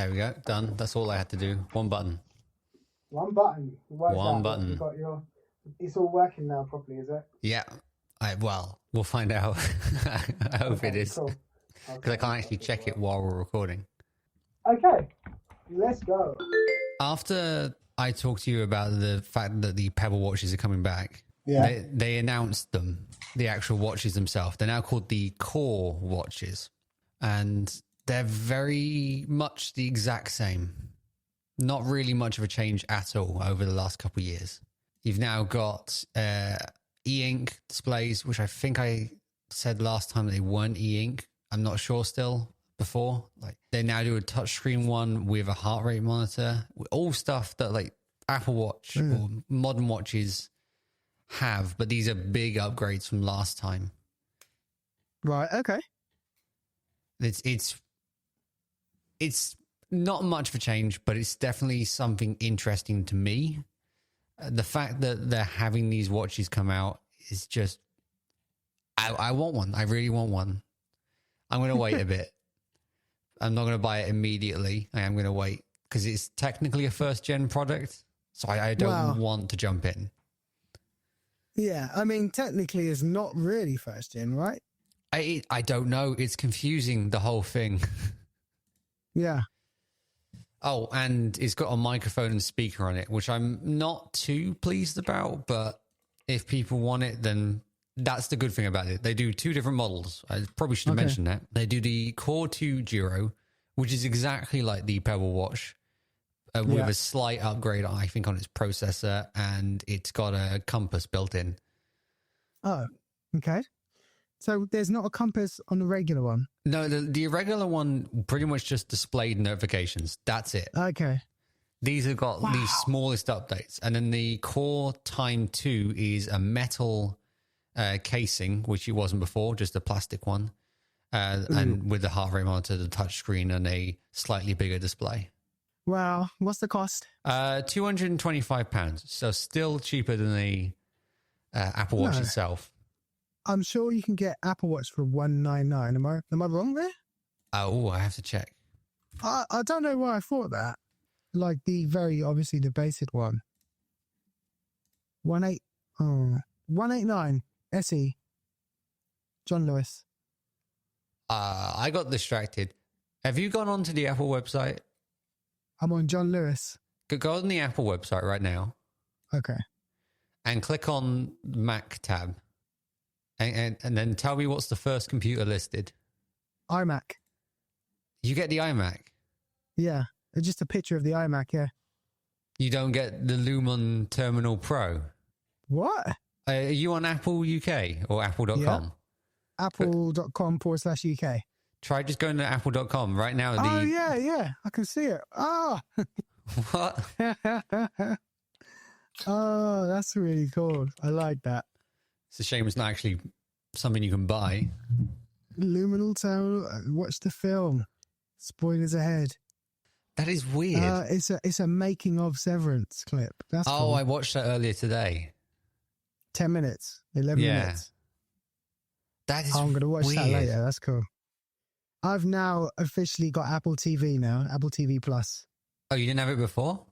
There we go. Done. That's all I had to do. One button. One button. One button. You got it's all working now properly, is it? Yeah. Well, we'll find out. I hope it is. Cool. Because I can't actually check it while we're recording. Okay. Let's go. After I talked to you about the fact that the Pebble watches are coming back, they announced them, the actual watches themselves. They're now called the Core watches. And they're very much the exact same. Not really much of a change at all over the last couple of years. You've now got e-ink displays, which I think I said last time they weren't e-ink. I'm not sure still before. Like they now do a touchscreen one with a heart rate monitor. All stuff that like Apple Watch or modern watches have, but these are big upgrades from last time. Right, okay. It's not much of a change, but it's definitely something interesting to me. The fact that they're having these watches come out is just, I want one. I really want one. I'm going to wait a bit. I'm not going to buy it immediately. I am going to wait because it's technically a first gen product. So I don't want to jump in. Yeah. I mean, technically it's not really first gen, right? I don't know. It's confusing, the whole thing. Yeah. Oh, and it's got a microphone and speaker on it, which I'm not too pleased about. But if people want it, then that's the good thing about it. They do two different models. I probably should have mentioned that. They do the Core 2 Giro, which is exactly like the Pebble watch with a slight upgrade, I think, on its processor. And it's got a compass built in. Oh, okay. So there's not a compass on the regular one? No, the regular one pretty much just displayed notifications. That's it. Okay. These have got the smallest updates. And then the Core Time 2 is a metal casing, which it wasn't before, just a plastic one. And with the heart rate monitor, the touchscreen, and a slightly bigger display. Wow. What's the cost? £225. So still cheaper than the Apple Watch itself. I'm sure you can get Apple Watch for $199. Am I wrong there? Oh, I have to check. I don't know why I thought that. Like obviously the basic one. 189 SE. John Lewis. I got distracted. Have you gone onto the Apple website? I'm on John Lewis. Go on the Apple website right now. Okay. And click on Mac tab. And then tell me what's the first computer listed. iMac. You get the iMac? Yeah. It's just a picture of the iMac, yeah. You don't get the Lumen Terminal Pro? What? Are you on Apple UK or apple.com? Yeah. Apple.com/UK. Try just going to apple.com right now. Oh, yeah. I can see it. Ah. What? Oh, that's really cool. I like that. It's a shame it's not actually something you can buy. Luminal Terminal. Watch the film. Spoilers ahead. That is weird. It's a making of Severance clip. That's cool. I watched that earlier today. 10 minutes. 11 minutes. That is I'm going to watch weird. that later. That's cool. I've now officially got Apple TV now. Apple TV Plus. Oh, you didn't have it before?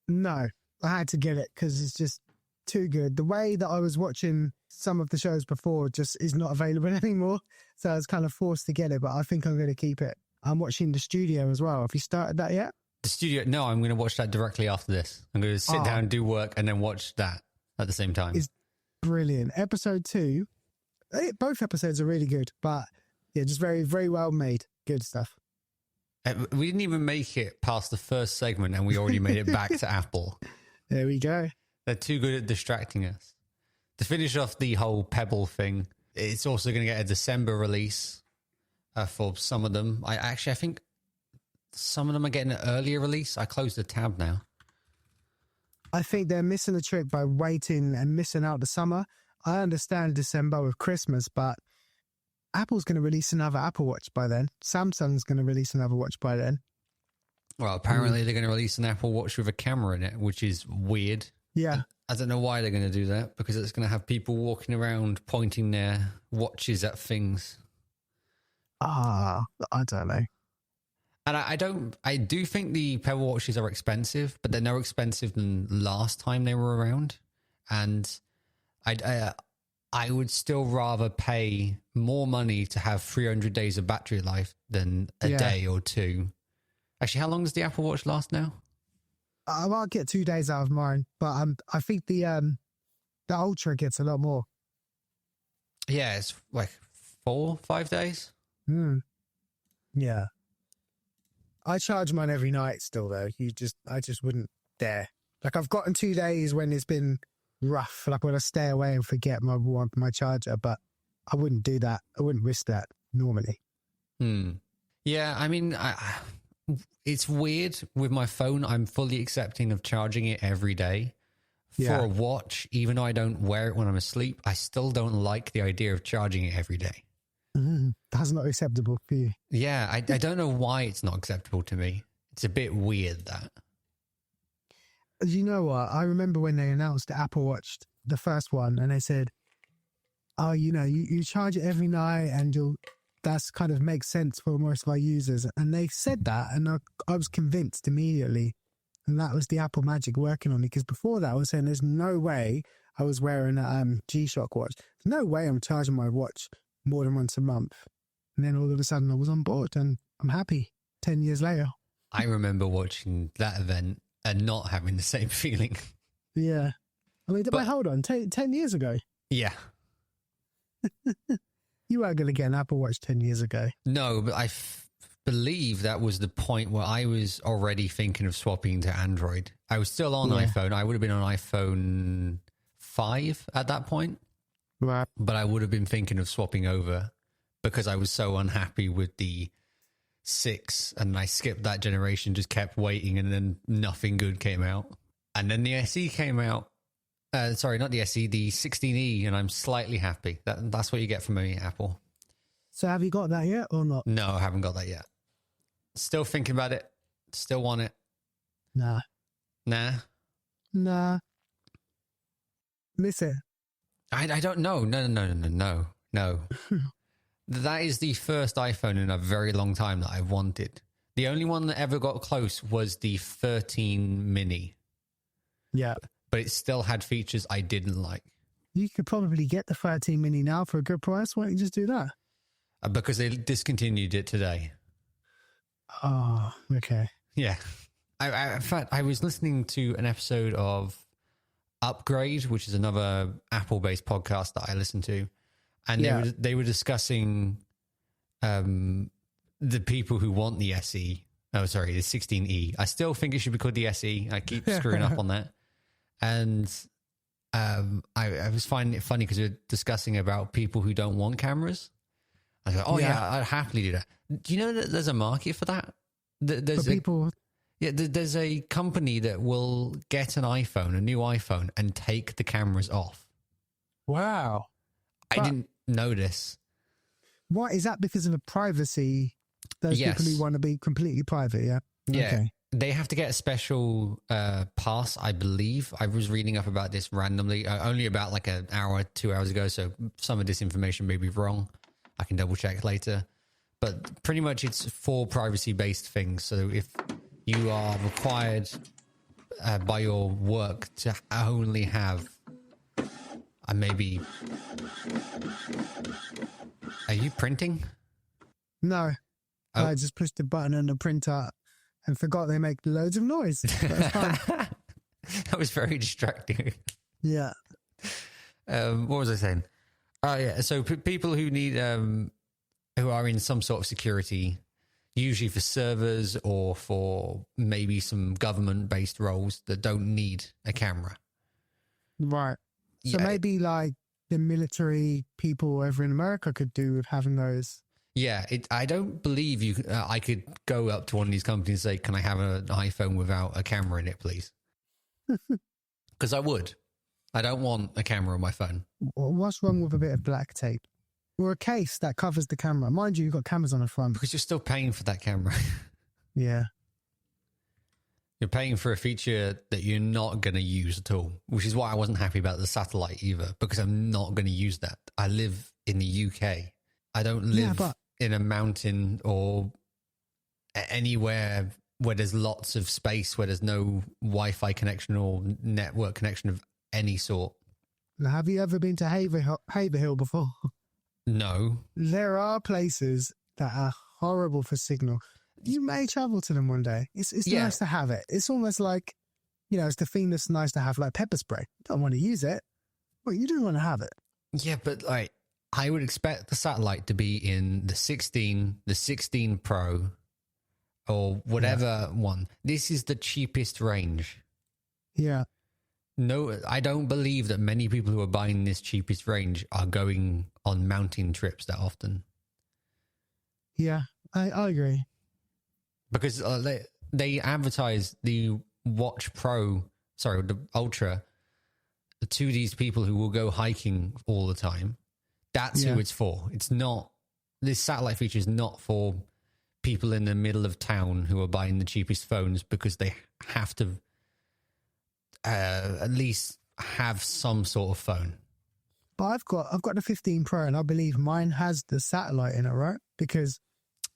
No. I had to get it because it's just too good. The way that I was watching some of the shows before just is not available anymore. So I was kind of forced to get it, but I think I'm going to keep it. I'm watching The Studio as well. Have you started that yet? The Studio? No, I'm going to watch that directly after this. I'm going to sit down, do work, and then watch that at the same time. It's brilliant. Episode 2, both episodes are really good, but yeah, just very, very well made. Good stuff. We didn't even make it past the first segment and we already made it back to Apple. There we go. They're too good at distracting us. To finish off the whole Pebble thing, it's also going to get a December release for some of them. I think some of them are getting an earlier release. I closed the tab now. I think they're missing the trick by waiting and missing out the summer. I understand December with Christmas, but Apple's going to release another Apple Watch by then. Samsung's going to release another watch by then. Well, apparently they're going to release an Apple Watch with a camera in it, which is weird. Yeah. I don't know why they're going to do that, because it's going to have people walking around pointing their watches at things. I don't know. And I do think the Pebble watches are expensive, but they're no expensive than last time they were around. And I would still rather pay more money to have 300 days of battery life than a day or two. Actually, how long does the Apple Watch last now? I'll get 2 days out of mine, but I think the Ultra gets a lot more. Yeah, it's like 4-5 days. Yeah. I charge mine every night still, though. I just wouldn't dare. Like, I've gotten 2 days when it's been rough, like when I stay away and forget my charger, but I wouldn't do that. I wouldn't risk that normally. Yeah, I mean, it's weird with my phone. I'm fully accepting of charging it every day. For a watch, even though I don't wear it when I'm asleep, I still don't like the idea of charging it every day. That's not acceptable for you. Yeah, I don't know why it's not acceptable to me. It's a bit weird, that. You know what? I remember when they announced the Apple Watch, the first one, and they said, oh, you charge it every night and that's kind of makes sense for most of our users. And they said that, and I was convinced immediately. And that was the Apple magic working on me. Because before that, I was saying there's no way I was wearing a G-Shock watch. There's no way I'm charging my watch more than once a month. And then all of a sudden I was on board and I'm happy 10 years later. I remember watching that event and not having the same feeling. Yeah. I mean, but hold on, 10 years ago? Yeah. You weren't going to get an Apple Watch 10 years ago. No, but I believe that was the point where I was already thinking of swapping to Android. I was still on iPhone. I would have been on iPhone 5 at that point. Right. But I would have been thinking of swapping over because I was so unhappy with the 6 and I skipped that generation, just kept waiting, and then nothing good came out. And then the SE came out. Sorry, not the SE, the 16E, and I'm slightly happy. That's what you get from me, Apple. So have you got that yet or not? No, I haven't got that yet. Still thinking about it. Still want it. Nah. Miss it. I don't know. No. That is the first iPhone in a very long time that I've wanted. The only one that ever got close was the 13 mini. Yeah. But it still had features I didn't like. You could probably get the 13 mini now for a good price. Why don't you just do that? Because they discontinued it today. Oh, okay. Yeah. In fact, I was listening to an episode of Upgrade, which is another Apple-based podcast that I listen to. And they were discussing the people who want the SE. Oh, sorry, the 16E. I still think it should be called the SE. I keep screwing up on that. And I was finding it funny because we were discussing about people who don't want cameras. I go, I'd happily do that. Do you know that there's a market for that? There's people. Yeah, there's a company that will get a new iPhone, and take the cameras off. Wow. I didn't notice. Why is that? Because of the privacy? Those people who want to be completely private, yeah? Yeah. Okay. They have to get a special pass, I believe. I was reading up about this randomly, only about like an hour, 2 hours ago, so some of this information may be wrong. I can double check later. But pretty much it's for privacy-based things. So if you are required by your work to only have maybe... Are you printing? No. Oh. I just pushed the button on the printer and forgot they make loads of noise. That was very distracting. Yeah. What was I saying? Oh, yeah. So people who need, who are in some sort of security, usually for servers or for maybe some government-based roles that don't need a camera. Right. So maybe like the military people over in America could do with having those. Yeah, I don't believe I could go up to one of these companies and say, can I have an iPhone without a camera in it, please? Because I would. I don't want a camera on my phone. What's wrong with a bit of black tape? Or a case that covers the camera? Mind you, you've got cameras on the front. Because you're still paying for that camera. Yeah. You're paying for a feature that you're not going to use at all, which is why I wasn't happy about the satellite either, because I'm not going to use that. I live in the UK. I don't live in a mountain or anywhere where there's lots of space, where there's no Wi-Fi connection or network connection of any sort. Now, have you ever been to Haverhill before? No. There are places that are horrible for signal. You may travel to them one day. It's nice to have it. It's almost like, it's the thing that's nice to have, like pepper spray. You don't want to use it, but you do want to have it. Yeah, but like, I would expect the satellite to be in the 16, the 16 Pro, or whatever one. This is the cheapest range. Yeah. No, I don't believe that many people who are buying this cheapest range are going on mountain trips that often. Yeah, I agree. Because they advertise the Watch Pro, the Ultra, to these people who will go hiking all the time. That's who it's for. It's not, this satellite feature is not for people in the middle of town who are buying the cheapest phones because they have to at least have some sort of phone. But I've got the 15 Pro, and I believe mine has the satellite in it, right? Because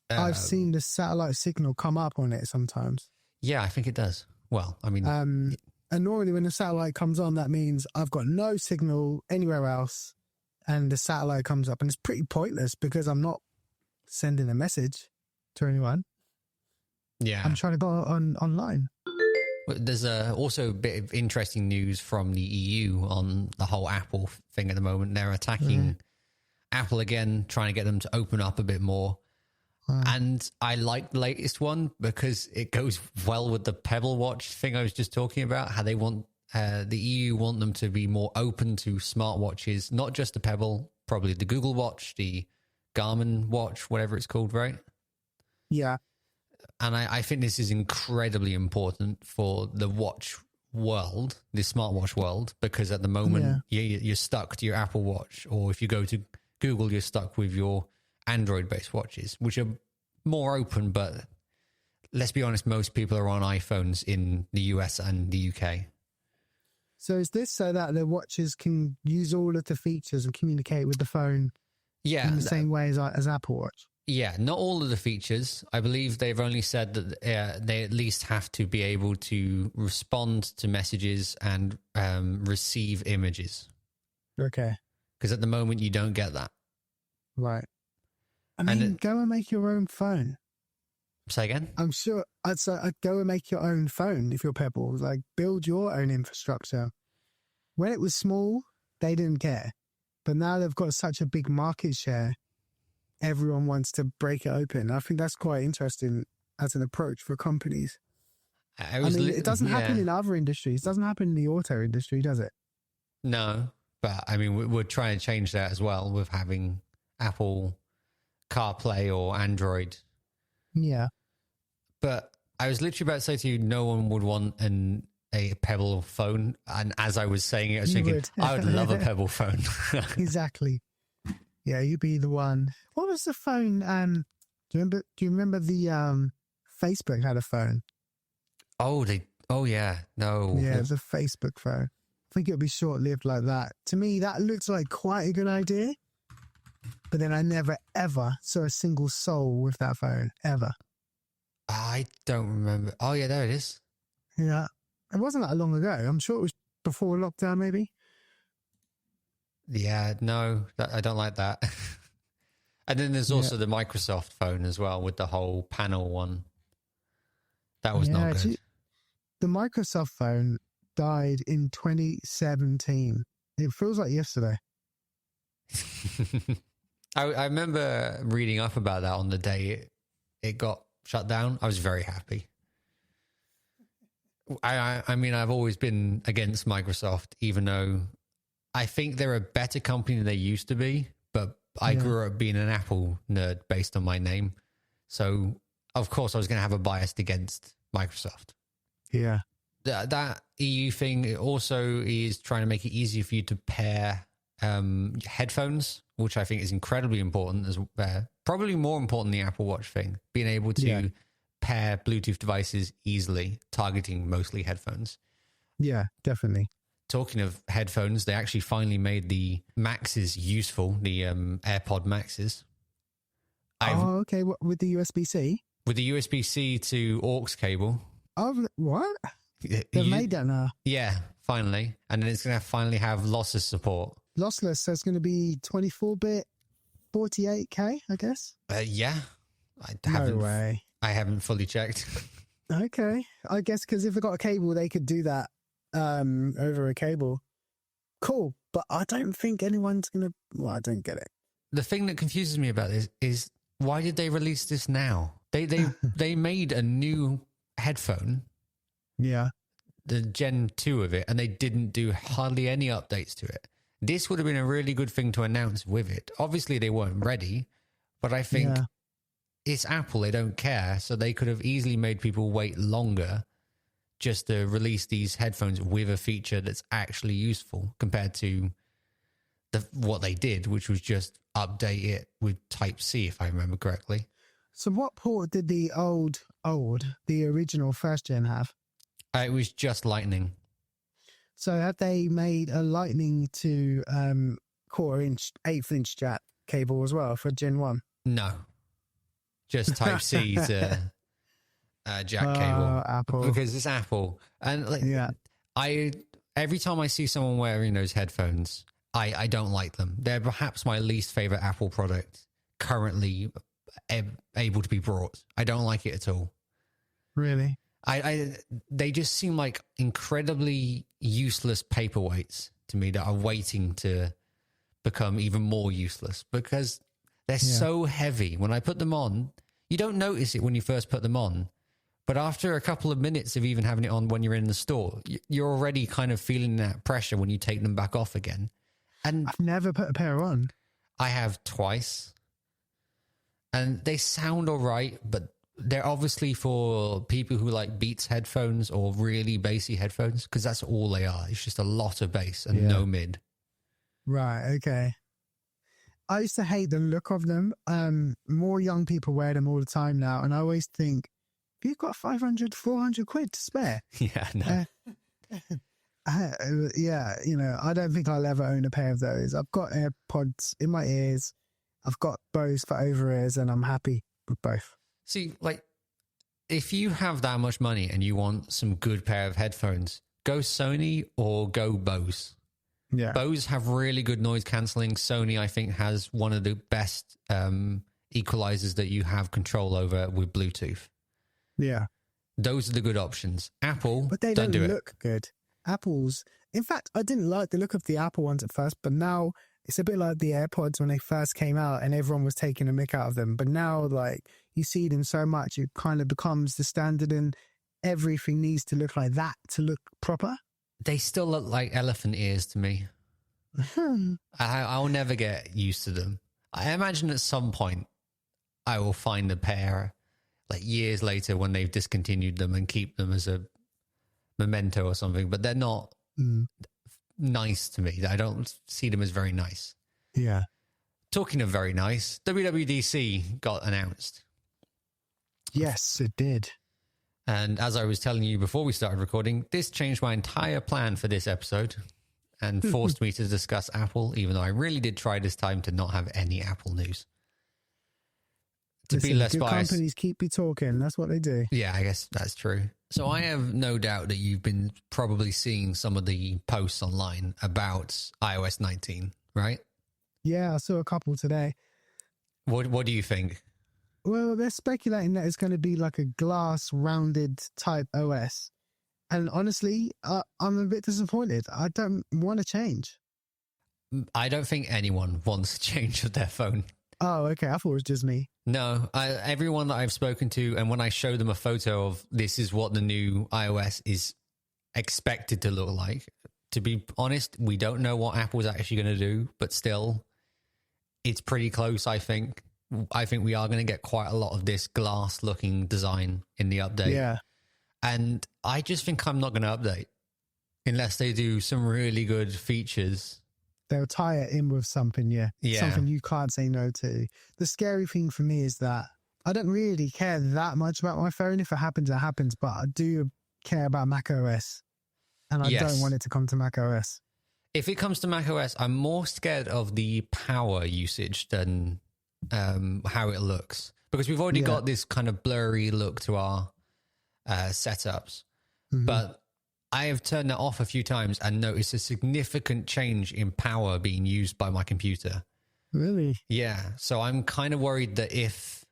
I've seen the satellite signal come up on it sometimes. Yeah, I think it does. Well, I mean, and normally when the satellite comes on, that means I've got no signal anywhere else, and the satellite comes up, and it's pretty pointless because I'm not sending a message to anyone. Yeah, I'm trying to go online. There's also a bit of interesting news from the EU on the whole Apple thing at the moment. They're attacking Apple again, trying to get them to open up a bit more. And I like the latest one because it goes well with the Pebble Watch thing I was just talking about, how they want the EU want them to be more open to smartwatches, not just the Pebble, probably the Google Watch, the Garmin Watch, whatever it's called, right? Yeah. And I think this is incredibly important for the watch world, the smartwatch world, because at the moment you're stuck to your Apple Watch, or if you go to Google, you're stuck with your Android-based watches, which are more open. But let's be honest, most people are on iPhones in the US and the UK. So is this so that the watches can use all of the features and communicate with the phone in the same way as Apple Watch? Yeah, not all of the features. I believe they've only said that they at least have to be able to respond to messages and receive images. Okay. Because at the moment, you don't get that. Right. I mean, go and make your own phone. Say again? I'm sure I'd go and make your own phone if you're Pebble. Like, build your own infrastructure. When it was small, they didn't care. But now they've got such a big market share, everyone wants to break it open. I think that's quite interesting as an approach for companies. It doesn't happen in other industries. It doesn't happen in the auto industry, does it? No, but I mean, we're trying to change that as well with having Apple CarPlay or Android. Yeah. But I was literally about to say to you, no one would want a Pebble phone. And as I was saying it, I was thinking, I would love a Pebble phone. Exactly. Yeah, you'd be the one. What was the phone? Do you remember the Facebook had a phone? Oh yeah. No. Yeah, it was a Facebook phone. I think it would be short-lived like that. To me, that looks like quite a good idea. But then I never, ever saw a single soul with that phone, ever. I don't remember. Oh, yeah, there it is. Yeah. It wasn't that long ago. I'm sure it was before lockdown, maybe. Yeah, no, I don't like that. And then there's also the Microsoft phone as well with the whole panel one. That was not good. The Microsoft phone died in 2017. It feels like yesterday. I remember reading up about that on the day it got shut down. I was very happy. I mean, I've always been against Microsoft, even though I think they're a better company than they used to be. But I grew up being an Apple nerd based on my name. So, of course, I was going to have a bias against Microsoft. Yeah. That EU thing also is trying to make it easier for you to pair headphones, which I think is incredibly important, as probably more important than the Apple Watch thing. Being able to pair Bluetooth devices easily, targeting mostly headphones. Yeah, definitely. Talking of headphones, they actually finally made the Maxes useful, the AirPod Maxes. Okay. What, with the USB-C? with the USB-C to aux cable. Oh, what? They've made that now. Yeah, finally. And then it's going to finally have lossless support. Lossless, so it's going to be 24-bit, 48K, I guess? Yeah. No way. I haven't fully checked. Okay. I guess because if they got a cable, they could do that over a cable. Cool. But I don't think anyone's going to... Well, I don't get it. The thing that confuses me about this is why did they release this now? They made a new headphone. Yeah. The Gen 2 of it, and they didn't do hardly any updates to it. This would have been a really good thing to announce with it. Obviously, they weren't ready, but I think it's Apple. They don't care, so they could have easily made people wait longer just to release these headphones with a feature that's actually useful compared to what they did, which was just update it with Type-C, if I remember correctly. So what port did the the original first gen have? It was just Lightning. So have they made a Lightning to 1/4-inch, 1/8 jack cable as well for Gen 1? No. Just Type-C to jack cable. Apple. Because it's Apple. And every time I see someone wearing those headphones, I don't like them. They're perhaps my least favorite Apple product currently able to be brought. I don't like it at all. Really? They just seem like incredibly useless paperweights to me that are waiting to become even more useless because they're so heavy. When I put them on, you don't notice it when you first put them on, but after a couple of minutes of even having it on when you're in the store, you're already kind of feeling that pressure when you take them back off again. And I've never put a pair on. I have twice. And they sound all right, but they're obviously for people who like Beats headphones or really bassy headphones, because that's all they are. It's just a lot of bass and no mid. Right, okay. I used to hate the look of them. More young people wear them all the time now, and I always think, if you've got 500, 400 quid to spare. Yeah, no. I don't think I'll ever own a pair of those. I've got AirPods in my ears. I've got Bose for over ears, and I'm happy with both. See, like, if you have that much money and you want some good pair of headphones, go Sony or go Bose. Yeah. Bose have really good noise cancelling. Sony, I think, has one of the best equalizers that you have control over with Bluetooth. Yeah. Those are the good options. Apple, but they don't do look good. Apple's... In fact, I didn't like the look of the Apple ones at first, but now... It's a bit like the AirPods when they first came out and everyone was taking a mick out of them. But now, like, you see them so much, it kind of becomes the standard and everything needs to look like that to look proper. They still look like elephant ears to me. I'll never get used to them. I imagine at some point I will find a pair, like years later when they've discontinued them and keep them as a memento or something. But they're not... nice to me. I don't see them as very nice. Yeah. Talking of very nice, WWDC got announced. Yes, it did. And as I was telling you before we started recording, this changed my entire plan for this episode and forced me to discuss Apple, even though I really did try this time to not have any Apple news. To be less biased. Companies keep you talking. That's what they do. Yeah, I guess that's true. So I have no doubt that you've been probably seeing some of the posts online about iOS 19, right? Yeah, I saw a couple today. What do you think? Well, they're speculating that it's going to be like a glass rounded type OS. And honestly, I'm a bit disappointed. I don't want to change. I don't think anyone wants to change their phone. Oh, okay. I thought it was just me. No, everyone that I've spoken to, and when I show them a photo of this is what the new iOS is expected to look like, to be honest, we don't know what Apple's actually going to do, but still, it's pretty close, I think. I think we are going to get quite a lot of this glass-looking design in the update. Yeah. And I just think I'm not going to update unless they do some really good features. They'll tie it in with something, yeah. Something you can't say no to. The scary thing for me is that I don't really care that much about my phone. If it happens, it happens. But I do care about Mac OS. And I don't want it to come to Mac OS. If it comes to Mac OS, I'm more scared of the power usage than how it looks. because we've already got this kind of blurry look to our setups. But I have turned that off a few times and noticed a significant change in power being used by my computer. Really? Yeah. So I'm kind of worried that if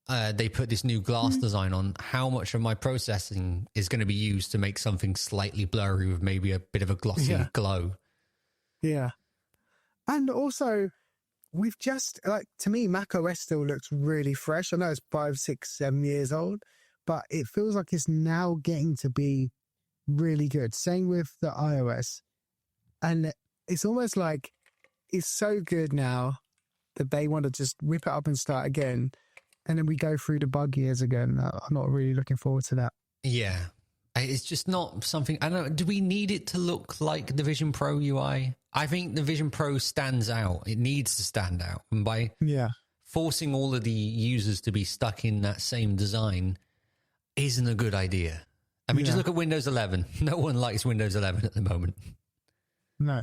they put this new glass design on, how much of my processing is going to be used to make something slightly blurry with maybe a bit of a glossy glow. Yeah. And also, we've just, like, to me, Mac OS still looks really fresh. I know it's 5, 6, 7 years old, but it feels like it's now getting to be really good. Same with the iOS. And it's almost like it's so good now that they want to just whip it up and start again. And then we go through the bug years again. I'm not really looking forward to that. Yeah. It's just not something, I don't know, do we need it to look like the Vision Pro UI? I think the Vision Pro stands out. It needs to stand out. And by forcing all of the users to be stuck in that same design isn't a good idea. I mean, just look at Windows 11. No one likes Windows 11 at the moment. No.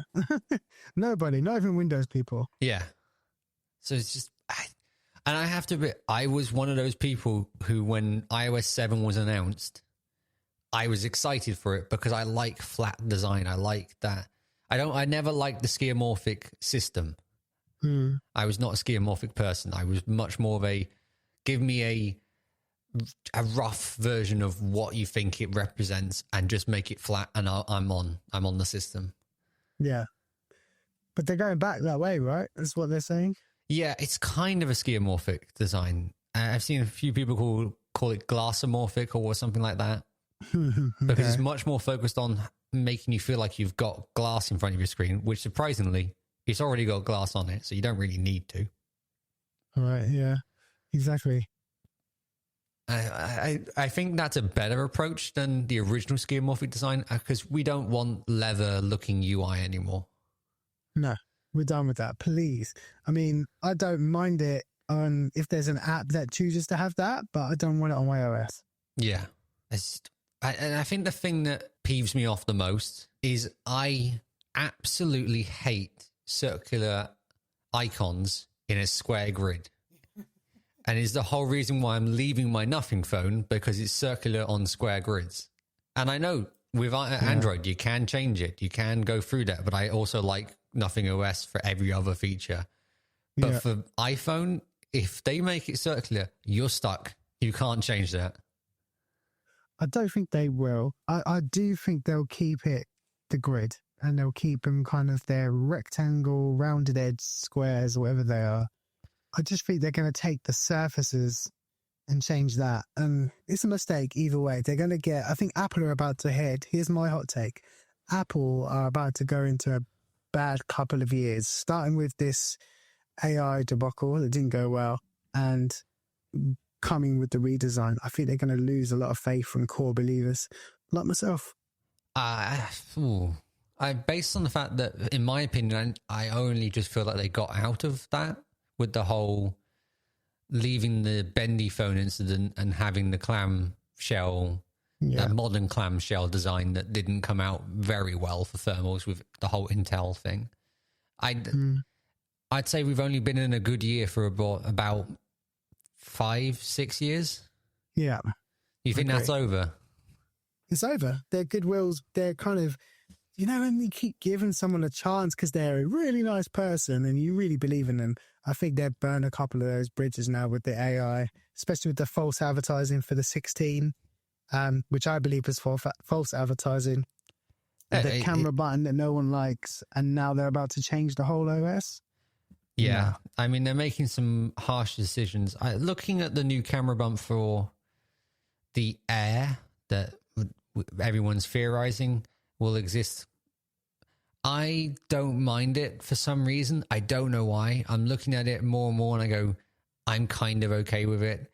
Nobody, not even Windows people. Yeah. So it's just, and I have to admit, I was one of those people who, when iOS 7 was announced, I was excited for it because I like flat design. I like that. I never liked the skeuomorphic system. I was not a skeuomorphic person. I was much more of give me a rough version of what you think it represents and just make it flat, and I'm on the system. Yeah. But they're going back that way, right? That's what they're saying. Yeah, it's kind of a skeuomorphic design. I've seen a few people call it glassomorphic or something like that. Because it's much more focused on making you feel like you've got glass in front of your screen, which surprisingly, it's already got glass on it, so you don't really need to. Right, yeah, exactly. I think that's a better approach than the original skeuomorphic design, because we don't want leather-looking UI anymore. No, we're done with that, please. I mean, I don't mind it on if there's an app that chooses to have that, but I don't want it on iOS. Yeah. And I think the thing that peeves me off the most is I absolutely hate circular icons in a square grid. And it's the whole reason why I'm leaving my Nothing phone, because it's circular on square grids. And I know with Android, you can change it. You can go through that. But I also like Nothing OS for every other feature. But for iPhone, if they make it circular, you're stuck. You can't change that. I don't think they will. I do think they'll keep it the grid, and they'll keep them kind of their rectangle, rounded edge squares, whatever they are. I just think they're going to take the surfaces and change that. And it's a mistake either way. They're going to get, I think Apple are about to head, here's my hot take. Apple are about to go into a bad couple of years, starting with this AI debacle that didn't go well, and coming with the redesign. I think they're going to lose a lot of faith from core believers like myself. Based on the fact that, in my opinion, I only just feel like they got out of that with the whole leaving the bendy phone incident and having the clamshell, that modern clamshell design that didn't come out very well for thermals with the whole Intel thing. I'd say we've only been in a good year for about 5-6 years. Yeah. You think that's over? It's over. They're goodwills. They're kind of, you know, when you keep giving someone a chance because they're a really nice person and you really believe in them, I think they've burned a couple of those bridges now with the AI, especially with the false advertising for the 16, which I believe is false advertising. The camera button that no one likes, and now they're about to change the whole OS. Yeah, I mean, they're making some harsh decisions. Looking at the new camera bump for the Air that everyone's theorizing will exist, I don't mind it for some reason. I don't know why. I'm looking at it more and more and I go, I'm kind of okay with it.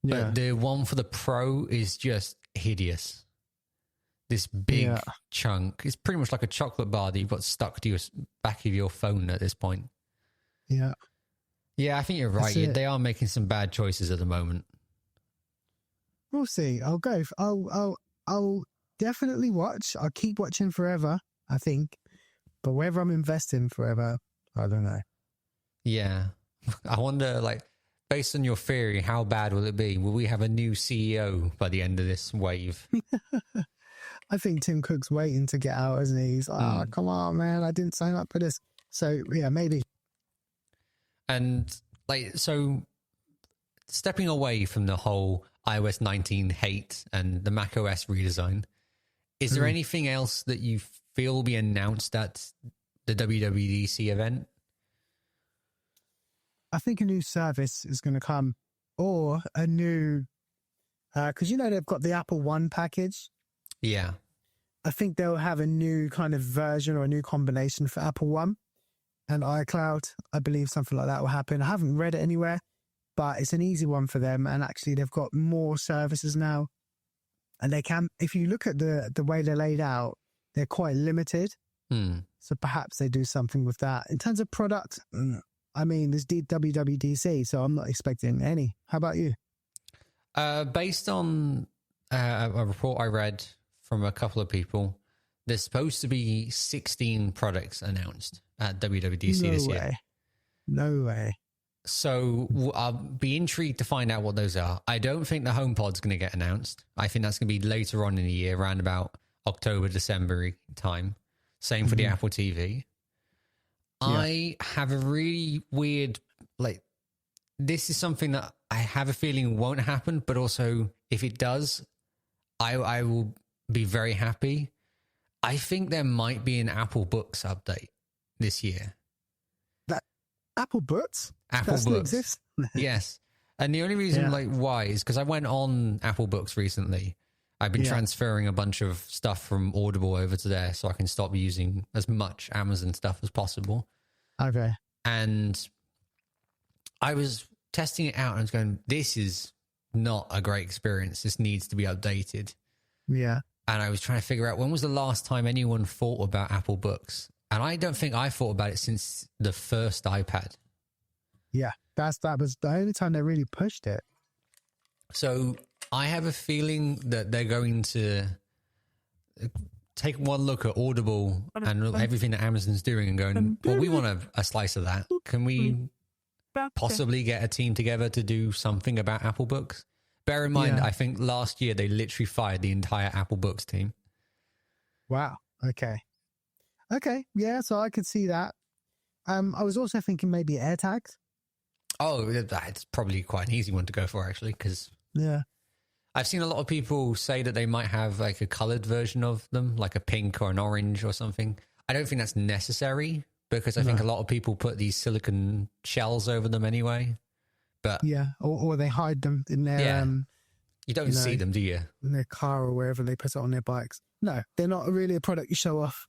But the one for the Pro is just hideous. This big chunk. It's pretty much like a chocolate bar that you've got stuck to your back of your phone at this point. Yeah. Yeah, I think you're right. They are making some bad choices at the moment. We'll see. I'll definitely watch. I'll keep watching forever, I think. But whether I'm investing forever, I don't know. Yeah. I wonder, based on your theory, how bad will it be? Will we have a new CEO by the end of this wave? I think Tim Cook's waiting to get out, isn't he? He's like, oh, come on, man, I didn't sign up for this. So, yeah, maybe. And, like, so stepping away from the whole iOS 19 hate and the Mac OS redesign, is there anything else that you feel will be announced at the WWDC event? I think a new service is going to come, or a new, because they've got the Apple One package. Yeah. I think they'll have a new kind of version or a new combination for Apple One and iCloud. I believe something like that will happen. I haven't read it anywhere, but it's an easy one for them. And actually, they've got more services now. And they can, if you look at the way they're laid out, they're quite limited. So perhaps they do something with that. In terms of product, I mean, there's WWDC, so I'm not expecting any. How about you? Based on a report I read from a couple of people, there's supposed to be 16 products announced at WWDC this year. No way. So I'll be intrigued to find out what those are. I don't think the HomePod's going to get announced. I think that's going to be later on in the year, around about October, December time. Same for the Apple TV. Yeah. I have a really weird, this is something that I have a feeling won't happen, but also if it does, I will be very happy. I think there might be an Apple Books update this year. That Apple Books? Apple Books exists. Yes. And the only reason why is because I went on Apple Books recently. I've been transferring a bunch of stuff from Audible over to there so I can stop using as much Amazon stuff as possible. Okay. And I was testing it out and I was going, this is not a great experience. This needs to be updated. Yeah. And I was trying to figure out when was the last time anyone thought about Apple Books. And I don't think I thought about it since the first iPad. Yeah. That was the only time they really pushed it. So I have a feeling that they're going to take one look at Audible and everything that Amazon's doing and going, well, we want a slice of that. Can we possibly get a team together to do something about Apple Books? Bear in mind, I think last year they literally fired the entire Apple Books team. Wow. Okay. Yeah, so I could see that. I was also thinking maybe AirTags. Oh, it's probably quite an easy one to go for, actually, because I've seen a lot of people say that they might have like a colored version of them, like a pink or an orange or something. I don't think that's necessary because I think a lot of people put these silicon shells over them anyway. But or they hide them in their you don't see them, do you? In their car or wherever they put it on their bikes. No, they're not really a product you show off.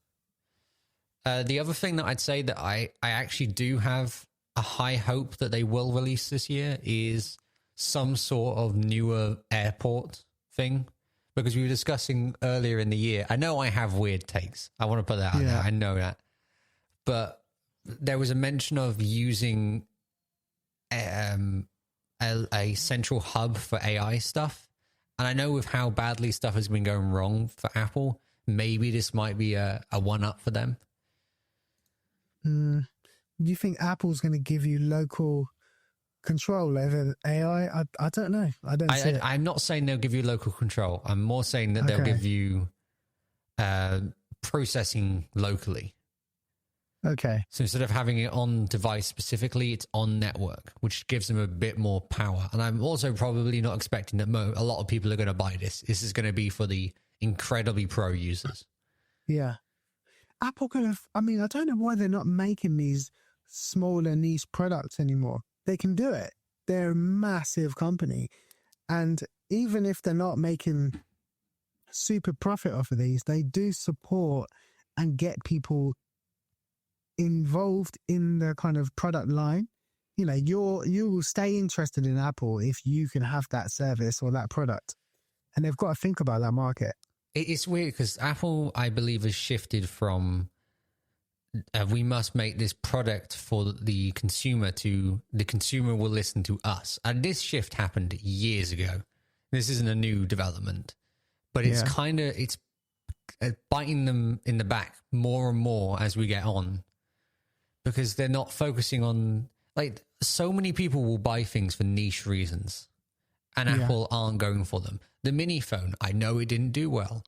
The other thing that I'd say that I actually do have a high hope that they will release this year is some sort of newer airport thing, because we were discussing earlier in the year. I know I have weird takes. I want to put that out there. I know that. But there was a mention of using a central hub for AI stuff. And I know with how badly stuff has been going wrong for Apple, maybe this might be a one-up for them. Do you think Apple's going to give you local control over AI? I don't know. I don't see it. I'm not saying they'll give you local control. I'm more saying that they'll give you processing locally. Okay. So instead of having it on device specifically, it's on network, which gives them a bit more power. And I'm also probably not expecting that a lot of people are going to buy this. This is going to be for the incredibly pro users. Yeah. Apple could have, I don't know why they're not making these smaller niche products anymore. They can do it. They're a massive company. And even if they're not making super profit off of these, they do support and get people involved in the kind of product line. You know, you will stay interested in Apple if you can have that service or that product. And they've got to think about that market. It's weird because Apple, I believe, has shifted from we must make this product for the consumer to the consumer will listen to us. And this shift happened years ago. This isn't a new development, but it's it's biting them in the back more and more as we get on, because they're not focusing on, Like, so many people will buy things for niche reasons, and Apple aren't going for them. The mini phone, I know it didn't do well,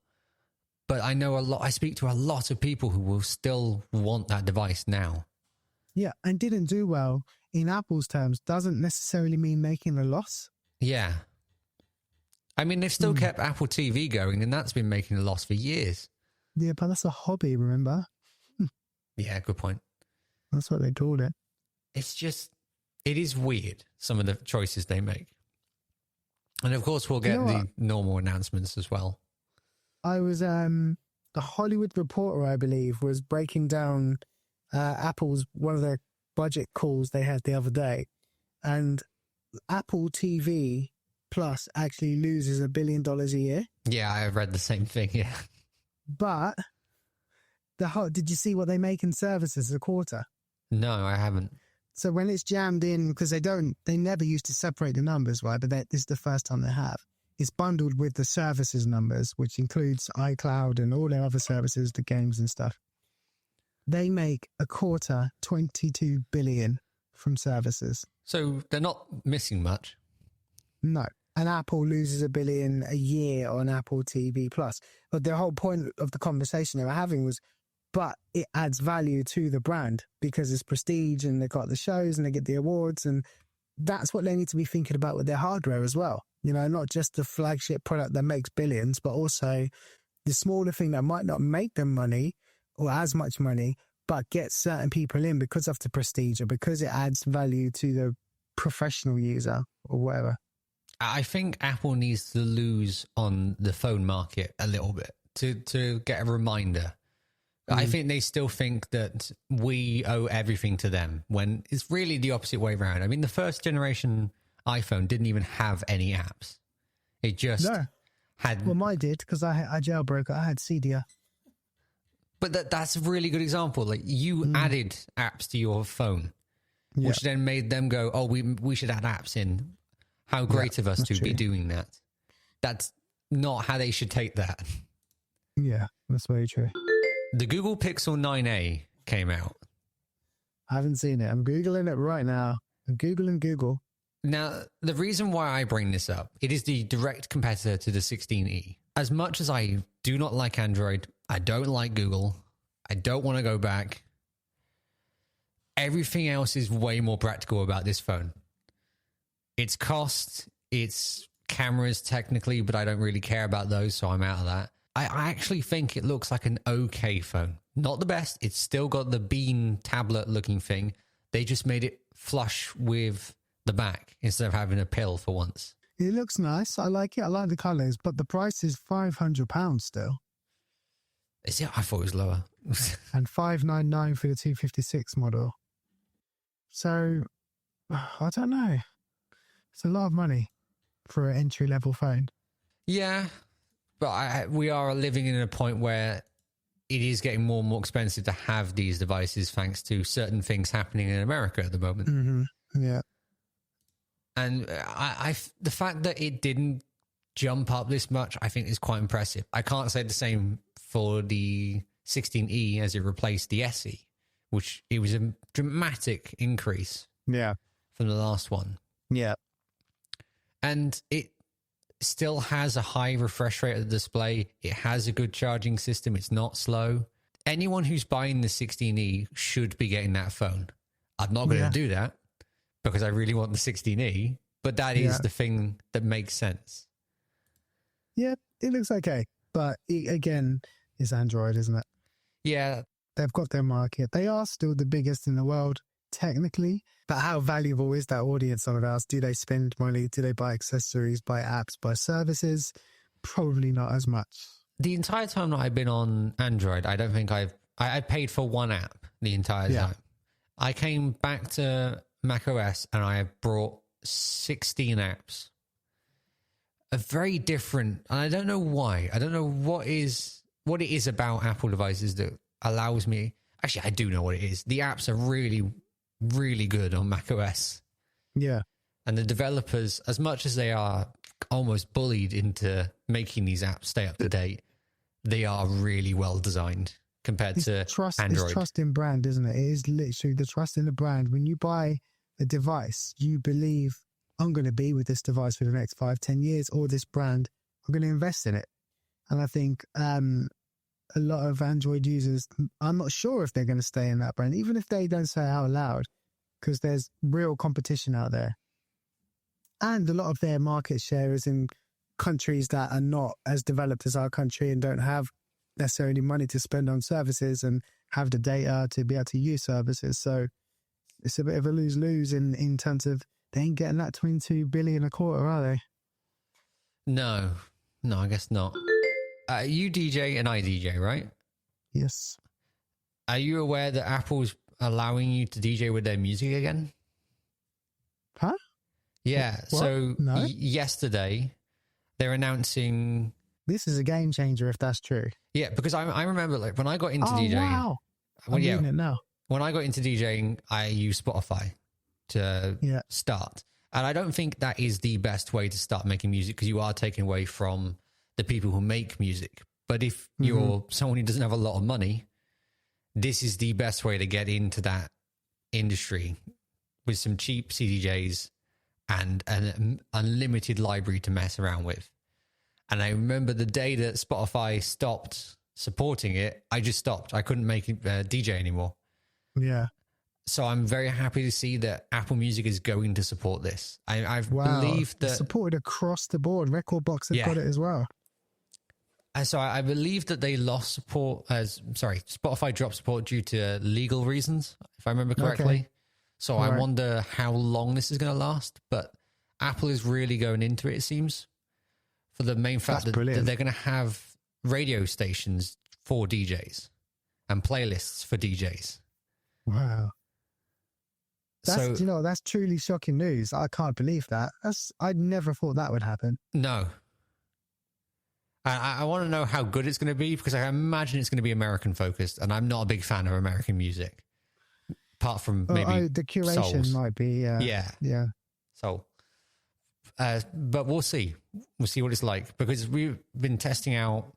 but I speak to a lot of people who will still want that device now. Yeah, and didn't do well in Apple's terms doesn't necessarily mean making a loss. Yeah. I mean, they've still kept Apple TV going, and that's been making a loss for years. Yeah, but that's a hobby, remember? Yeah, good point. That's what they called it. It's just, it is weird, some of the choices they make. And of course, we'll get the normal announcements as well. I was, the Hollywood Reporter, I believe, was breaking down Apple's, one of their budget calls they had the other day. And Apple TV Plus actually loses $1 billion a year. Yeah, I read the same thing, yeah. But did you see what they make in services a quarter? No, I haven't. So when it's jammed in, because they never used to separate the numbers, right? But this is the first time they have. It's bundled with the services numbers, which includes iCloud and all their other services, the games and stuff. They make a quarter, 22 billion from services. So they're not missing much. No. And Apple loses $1 billion a year on Apple TV Plus. But the whole point of the conversation they were having was, but it adds value to the brand because it's prestige and they got the shows and they get the awards. And that's what they need to be thinking about with their hardware as well. You know, not just the flagship product that makes billions, but also the smaller thing that might not make them money or as much money, but get certain people in because of the prestige or because it adds value to the professional user or whatever. I think Apple needs to lose on the phone market a little bit to get a reminder. I think they still think that we owe everything to them when it's really the opposite way around. I mean, the first generation iPhone didn't even have any apps. It just had... Well, mine did because I jailbroke it. I had Cydia. But that's a really good example. Like, you added apps to your phone, which then made them go, oh, we should add apps in. How great of us to be doing that. That's not how they should take that. Yeah, that's very true. The Google Pixel 9a came out. I haven't seen it. I'm Googling it right now. I'm Googling Google. Now, the reason why I bring this up, it is the direct competitor to the 16e. As much as I do not like Android, I don't like Google, I don't want to go back, everything else is way more practical about this phone. It's cost, it's cameras technically, but I don't really care about those, so I'm out of that. I actually think it looks like an okay phone. Not the best. It's still got the bean tablet looking thing. They just made it flush with the back instead of having a pill for once. It looks nice. I like it. I like the colours, but the price is £500 still. Is it? I thought it was lower. And $599 for the 256 model. So, I don't know. It's a lot of money for an entry-level phone. Yeah, but we are living in a point where it is getting more and more expensive to have these devices thanks to certain things happening in America at the moment. Mm-hmm. Yeah. And the fact that it didn't jump up this much, I think is quite impressive. I can't say the same for the 16e as it replaced the SE, which it was a dramatic increase from the last one. Yeah. And it still has a high refresh rate of the display. It has a good charging system. It's not slow. Anyone who's buying the 16e should be getting that phone. I'm not going to do that because I really want the 16e, but that is the thing that makes sense. Yeah, it looks okay. But again, it's Android, isn't it? Yeah. They've got their market. They are still the biggest in the world, technically. But how valuable is that audience of ours? Do they spend money? Do they buy accessories, buy apps, buy services? Probably not as much. The entire time that I've been on Android, I don't think I paid for one app the entire time. I came back to Mac OS and I brought 16 apps. A very different, and I don't know why. I don't know what it is about Apple devices that allows me. Actually, I do know what it is. The apps are really, really good on Mac OS. Yeah. And the developers, as much as they are almost bullied into making these apps stay up to date, they are really well designed compared to Android. It's trust in brand, isn't it? It is literally the trust in the brand. When you buy a device, you believe I'm going to be with this device for the next 5-10 years, or this brand, I'm going to invest in it. And I think a lot of Android users, I'm not sure if they're going to stay in that brand, even if they don't say it out loud, because there's real competition out there. And a lot of their market share is in countries that are not as developed as our country and don't have necessarily money to spend on services and have the data to be able to use services. So it's a bit of a lose-lose in terms of they ain't getting that 22 billion a quarter, are they? No, I guess not. You DJ and I DJ, right? Yes. Are you aware that Apple's allowing you to DJ with their music again? Huh? Yeah. What? So No? yesterday they're announcing. This is a game changer if that's true. Yeah, because I remember like when I got into DJing. Wow. I'm reading it now. When I got into DJing, I used Spotify to start. And I don't think that is the best way to start making music, because you are taking away from the people who make music. But if you're someone who doesn't have a lot of money, this is the best way to get into that industry with some cheap CDJs and an unlimited library to mess around with. And I remember the day that Spotify stopped supporting it, I just stopped. I couldn't make DJ anymore. Yeah. So I'm very happy to see that Apple Music is going to support this. I believe that... supported across the board. Rekordbox have got it as well. And so I believe that they lost support... Spotify dropped support due to legal reasons, if I remember correctly. Okay. So I wonder how long this is going to last. But Apple is really going into it seems, for the main fact that they're going to have radio stations for DJs and playlists for DJs. Wow. That's truly shocking news. I can't believe that. I never thought that would happen. No. I want to know how good it's going to be, because I imagine it's going to be American focused, and I'm not a big fan of American music. Apart from maybe the curation Souls. might be. Yeah. So, but we'll see. We'll see what it's like, because we've been testing out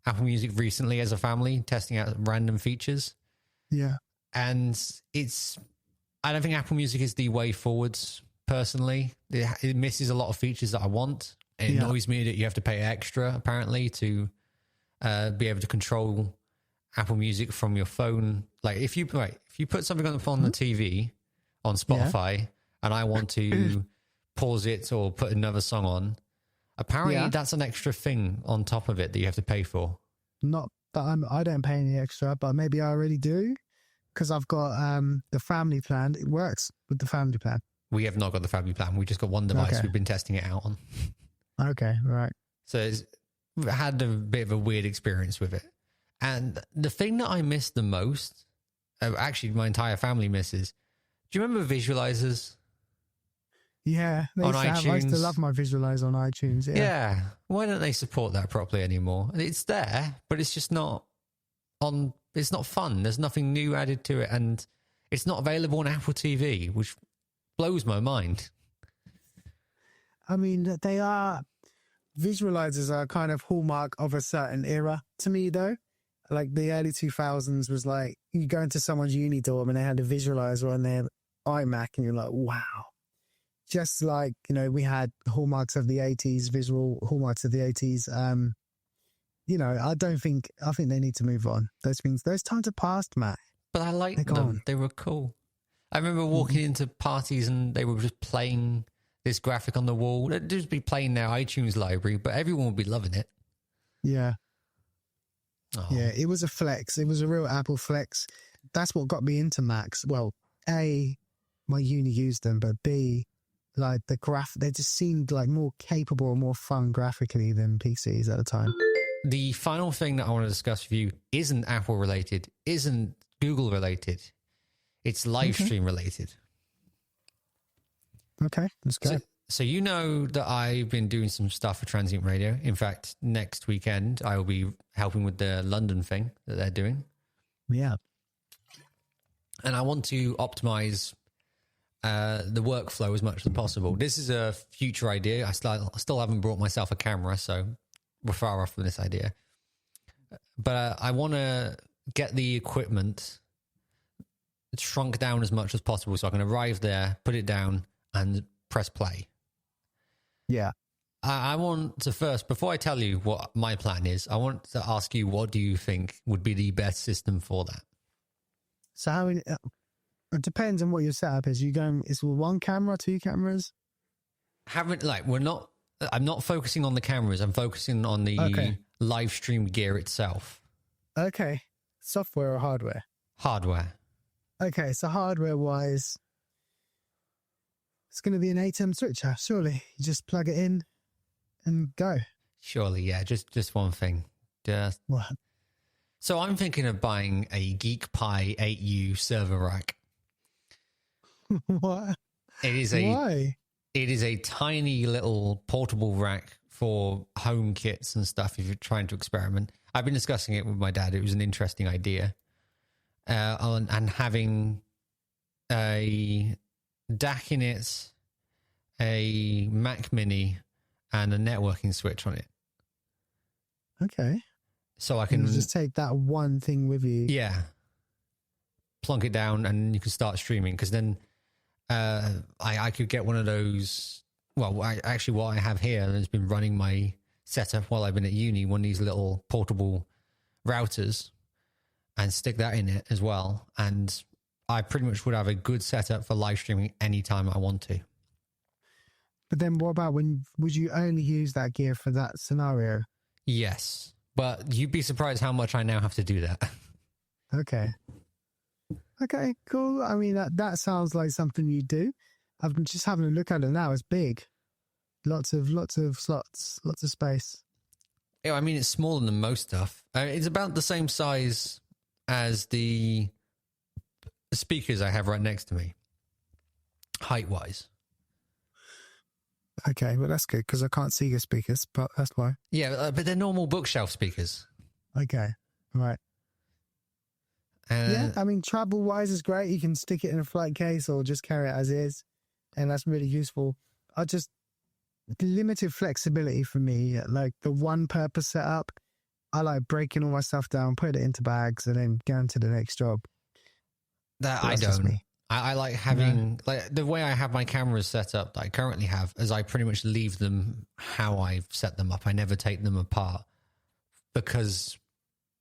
Apple Music recently as a family, testing out random features. Yeah. And I don't think Apple Music is the way forwards, personally. It misses a lot of features that I want. It annoys me that you have to pay extra, apparently, to be able to control Apple Music from your phone. Like, if you put something on the TV, on Spotify, and I want to pause it or put another song on, apparently that's an extra thing on top of it that you have to pay for. Not that I don't pay any extra, but maybe I already do. Because I've got the family plan. It works with the family plan. We have not got the family plan. We just got one device. We've been testing it out on. Okay, right. So we've had a bit of a weird experience with it. And the thing that I miss the most, actually my entire family misses, do you remember visualizers? Yeah, on iTunes. I used to love my visualizer on iTunes. Yeah. Why don't they support that properly anymore? It's there, but it's just not on... It's not fun. There's nothing new added to it, and it's not available on Apple TV, which blows my mind. I mean, visualizers are kind of hallmark of a certain era to me, though. Like the early 2000s was like, you go into someone's uni dorm and they had a visualizer on their iMac and you're like, wow. Just like, we had hallmarks of the 80s, visual hallmarks of the 80s. I think they need to move on. Those times are past, Matt. But I liked them. Gone. They were cool. I remember walking into parties and they were just playing this graphic on the wall. They'd just be playing their iTunes library, but everyone would be loving it. Yeah. Oh. Yeah, it was a flex. It was a real Apple flex. That's what got me into Macs. Well, A, my uni used them, but B, like they just seemed like more capable and more fun graphically than PCs at the time. The final thing that I want to discuss with you isn't Apple related, isn't Google related. It's live stream related. Okay, let's go. So you know that I've been doing some stuff for Transient Radio. In fact, next weekend, I will be helping with the London thing that they're doing. Yeah. And I want to optimize the workflow as much as possible. This is a future idea. I still haven't brought myself a camera, so we're far off from this idea. But I want to get the equipment shrunk down as much as possible so I can arrive there, put it down, and press play. Yeah. I want to first, before I tell you what my plan is, I want to ask you, what do you think would be the best system for that? So how it depends on what your setup is. You going? Is it 1 camera, 2 cameras? I'm not focusing on the cameras. I'm focusing on the live stream gear itself. Okay. Software or hardware? Hardware. Okay, so hardware-wise, it's going to be an ATEM switcher, surely. You just plug it in and go. Surely, yeah. Just one thing. What? So I'm thinking of buying a GeekPi 8U server rack. What? Why? It is a tiny little portable rack for home kits and stuff if you're trying to experiment. I've been discussing it with my dad. It was an interesting idea. And having a DAC in it, a Mac Mini, and a networking switch on it. Okay. So I can just take that one thing with you. Yeah. Plunk it down and you can start streaming, because then I could get one of those. Well, what I have here, and it's been running my setup while I've been at uni, one of these little portable routers, and stick that in it as well. And I pretty much would have a good setup for live streaming anytime I want to. But then what about would you only use that gear for that scenario? Yes. But you'd be surprised how much I now have to do that. Okay. Okay, cool. I mean, that sounds like something you do. I'm just having a look at it now. It's big. Lots of slots, lots of space. Yeah, I mean, it's smaller than most stuff. It's about the same size as the speakers I have right next to me, height-wise. Okay, well, that's good, because I can't see your speakers, but that's why. Yeah, but they're normal bookshelf speakers. Okay, right. Yeah, I mean, travel-wise is great. You can stick it in a flight case or just carry it as is, and that's really useful. Limited flexibility for me, like the one-purpose setup. I like breaking all my stuff down, put it into bags, and then going to the next job. That I don't. I like having, like the way I have my cameras set up that I currently have, is I pretty much leave them how I've set them up. I never take them apart because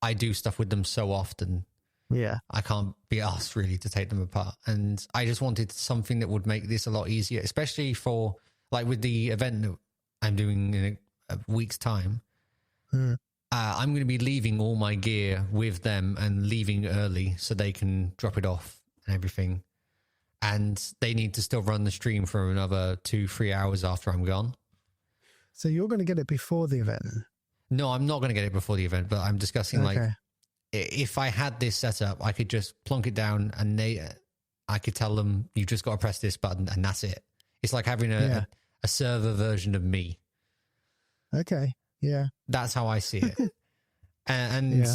I do stuff with them so often. Yeah. I can't be asked really to take them apart. And I just wanted something that would make this a lot easier, especially for like with the event that I'm doing in a week's time. I'm going to be leaving all my gear with them and leaving early so they can drop it off and everything. And they need to still run the stream for another 2-3 hours after I'm gone. So you're going to get it before the event? No, I'm not going to get it before the event, but I'm discussing like if I had this set up, I could just plonk it down and I could tell them, you just got to press this button and that's it. It's like having a server version of me. Okay. Yeah. That's how I see it. And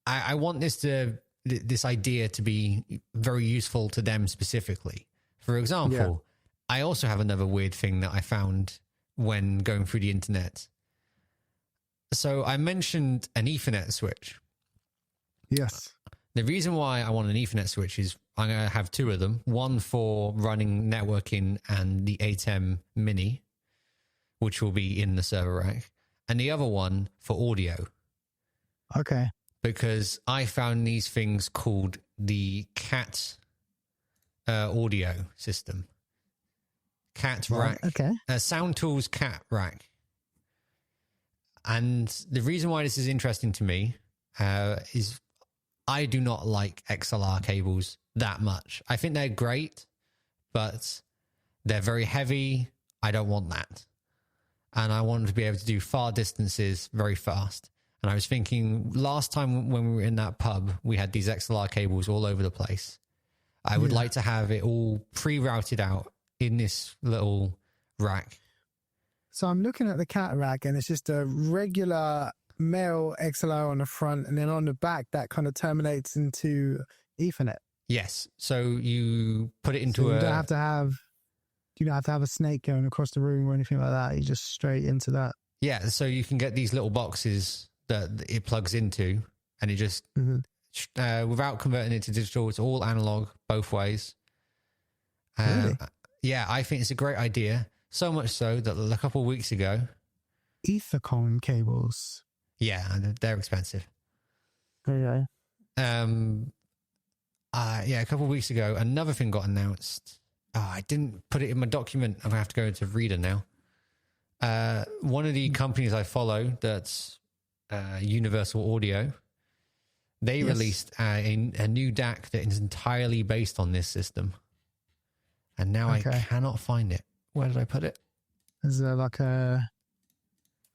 I want this idea to be very useful to them specifically. For example, I also have another weird thing that I found when going through the internet. So I mentioned an Ethernet switch. Yes. The reason why I want an Ethernet switch is I'm going to have 2 of them. One for running networking and the ATEM Mini, which will be in the server rack. And the other one for audio. Okay. Because I found these things called the CAT audio system. CAT rack. Okay. Sound Tools CAT rack. And the reason why this is interesting to me is I do not like XLR cables that much. I think they're great, but they're very heavy. I don't want that. And I want to be able to do far distances very fast. And I was thinking last time when we were in that pub, we had these XLR cables all over the place. I would like to have it all pre-routed out in this little rack. So I'm looking at the CAT rack and it's just a regular male XLR on the front, and then on the back that kind of terminates into Ethernet. Yes. So you put it into you don't have to have a snake going across the room or anything like that. You just straight into that. Yeah. So you can get these little boxes that it plugs into, and it just without converting it to digital. It's all analog, both ways. Really? Yeah, I think it's a great idea. So much so that a couple of weeks ago... Ethercon cables. Yeah, they're expensive. Okay. Yeah, a couple of weeks ago, another thing got announced. Oh, I didn't put it in my document. I'm going to have to go into Reader now. One of the companies I follow, that's Universal Audio, they released a new DAC that is entirely based on this system. And now I cannot find it. Where did I put it? Is there like a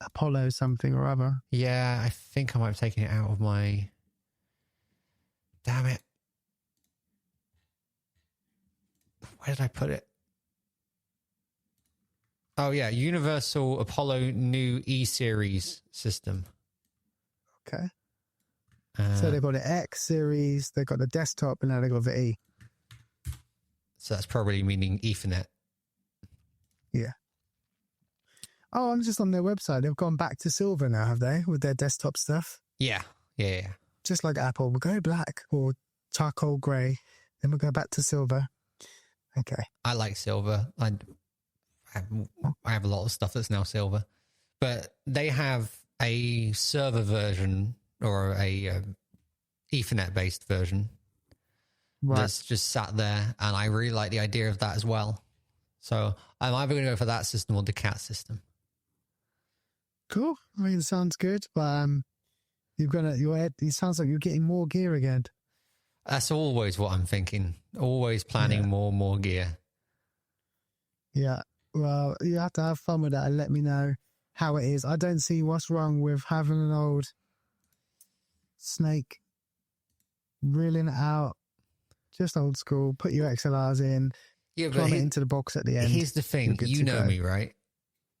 Apollo something or other? Yeah, I think I might have taken it out of my... Damn it. Where did I put it? Oh, yeah. Universal Apollo new E-Series system. Okay. So they've got the X series, they've got the desktop, and now they've got the E. So that's probably meaning Ethernet. Yeah. Oh, I'm just on their website. They've gone back to silver now, have they? With their desktop stuff? Yeah. Just like Apple. We'll go black or charcoal grey. Then we'll go back to silver. Okay. I like silver. I have a lot of stuff that's now silver. But they have a server version or a Ethernet-based version that's just sat there, and I really like the idea of that as well. So I'm either going to go for that system or the CAT system. Cool. I mean, it sounds good, but it sounds like you're getting more gear again. That's always what I'm thinking. Always planning more gear. Yeah. Well, you have to have fun with that and let me know how it is. I don't see what's wrong with having an old Snake, reeling it out, just old school, put your XLRs in, plumb it into the box at the end. Here's the thing. You know me, right?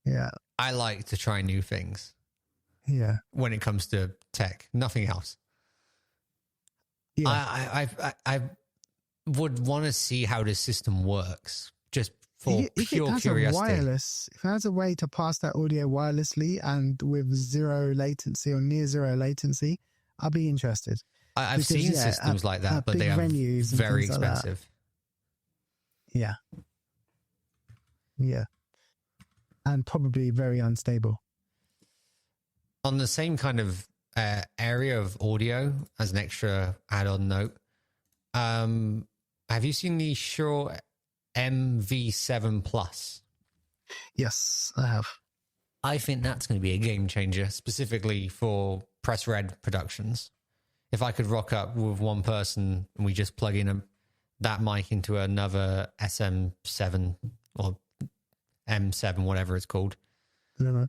Yeah. I like to try new things. Yeah. When it comes to tech, nothing else. Yeah. I would want to see how this system works, just for pure curiosity. If it has a way to pass that audio wirelessly and with zero latency or near zero latency, I'll be interested. I've seen systems like that, but they are very expensive. Yeah. Yeah. And probably very unstable. On the same kind of area of audio, as an extra add-on note, have you seen the Shure MV7 Plus? Yes, I have. I think that's going to be a game changer, specifically for Press Red productions. If I could rock up with one person and we just plug in that mic into another SM7 or M7, whatever it's called. I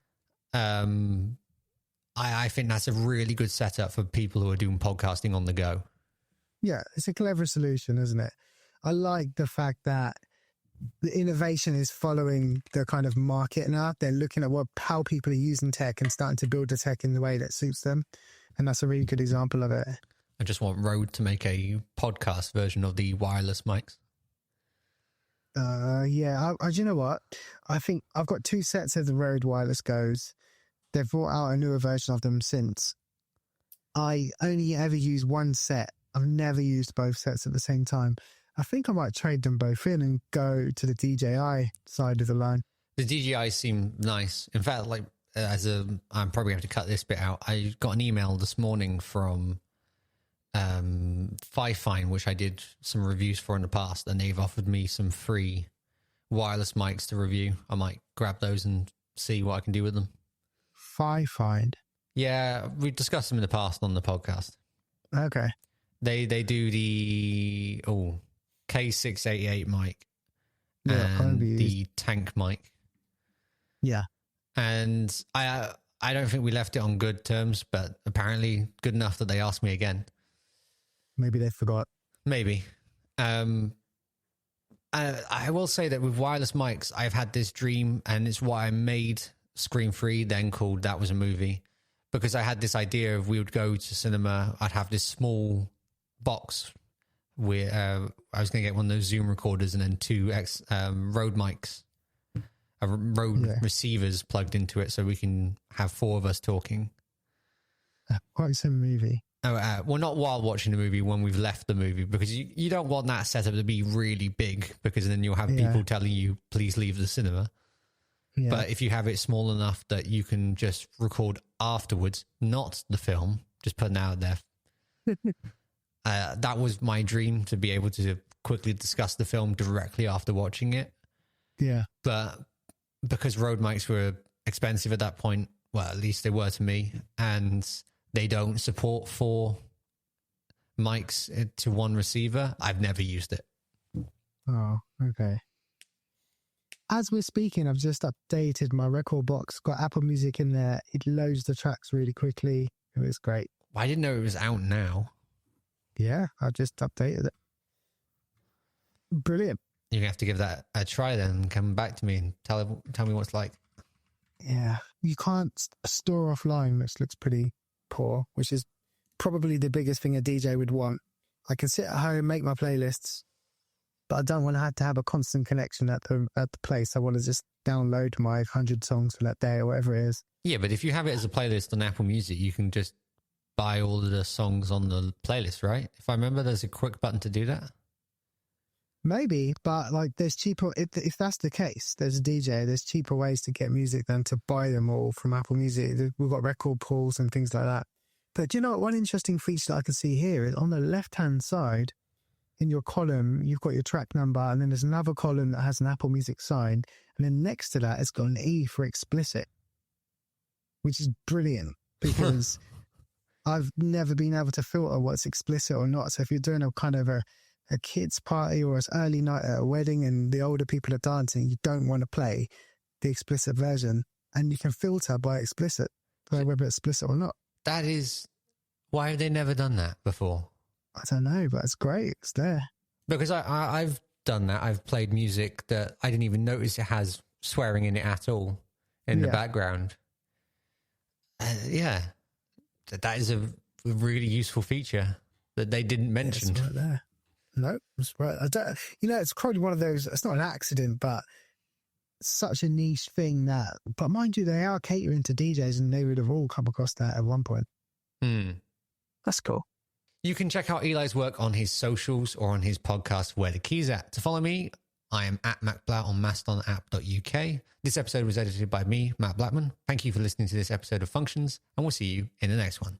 think that's a really good setup for people who are doing podcasting on the go. Yeah, it's a clever solution, isn't it? I like the fact that the innovation is following the kind of market now. They're looking at how people are using tech and starting to build the tech in the way that suits them. And that's a really good example of it. I just want Rode to make a podcast version of the wireless mics. Yeah, do you know what? I think I've got 2 sets of the Rode Wireless Go's. They've brought out a newer version of them since. I only ever use one set. I've never used both sets at the same time. I think I might trade them both in and go to the DJI side of the line. The DJI seem nice. In fact, I'm probably have to cut this bit out. I got an email this morning from Fifine, which I did some reviews for in the past, and they've offered me some free wireless mics to review. I might grab those and see what I can do with them. Fifine? Yeah, we discussed them in the past on the podcast. Okay. They do the K688 mic and the tank mic. Yeah. And I don't think we left it on good terms, but apparently good enough that they asked me again. Maybe they forgot. Maybe. I will say that with wireless mics, I've had this dream, and it's why I made Screen Free, then called That Was a Movie, because I had this idea of we would go to cinema, I'd have this small box where I was going to get one of those Zoom recorders and then 2 Rode mics, Rode receivers plugged into it so we can have 4 of us talking. Quite some movie. Well, not while watching the movie, when we've left the movie, because you don't want that setup to be really big, because then you'll have people telling you, please leave the cinema. Yeah. But if you have it small enough that you can just record afterwards, not the film, just putting out there. That was my dream, to be able to quickly discuss the film directly after watching it. Yeah. But because Rode mics were expensive at that point, well, at least they were to me, and they don't support 4 mics to one receiver, I've never used it. Oh, okay. As we're speaking, I've just updated my record box, got Apple Music in there. It loads the tracks really quickly. It was great. I didn't know it was out now. Yeah, I just updated it. Brilliant. You're going to have to give that a try then and come back to me and tell me what it's like. Yeah, you can't store offline, which looks pretty poor, which is probably the biggest thing a DJ would want. I can sit at home, make my playlists, but I don't want to have a constant connection at the place. I want to just download my 100 songs for that day or whatever it is. Yeah, but if you have it as a playlist on Apple Music, you can just buy all of the songs on the playlist, right? If I remember, there's a quick button to do that. Maybe, but like there's cheaper, if that's the case, there's a DJ, there's cheaper ways to get music than to buy them all from Apple Music. We've got record pools and things like that. But do you know what? One interesting feature that I can see here is on the left-hand side, in your column, you've got your track number, and then there's another column that has an Apple Music sign, and then next to that, it's got an E for explicit, which is brilliant because I've never been able to filter what's explicit or not. So if you're doing a kind of a kid's party or an early night at a wedding and the older people are dancing, you don't want to play the explicit version, and you can filter by explicit, whether it's explicit or not. That is, why have they never done that before? I don't know, but it's great. It's there. Because I've done that. I've played music that I didn't even notice it has swearing in it at all in the background. Yeah, that is a really useful feature that they didn't mention. It's right there. No, it's right. It's probably one of those, it's not an accident, but such a niche thing that, but mind you, they are catering to DJs and they would have all come across that at one point. That's cool. You can check out Eli's work on his socials or on his podcast, Where the Key's At. To follow me, I am at MacBlout on mastonapp.uk. This episode was edited by me, Matt Blackman. Thank you for listening to this episode of Functions, and we'll see you in the next one.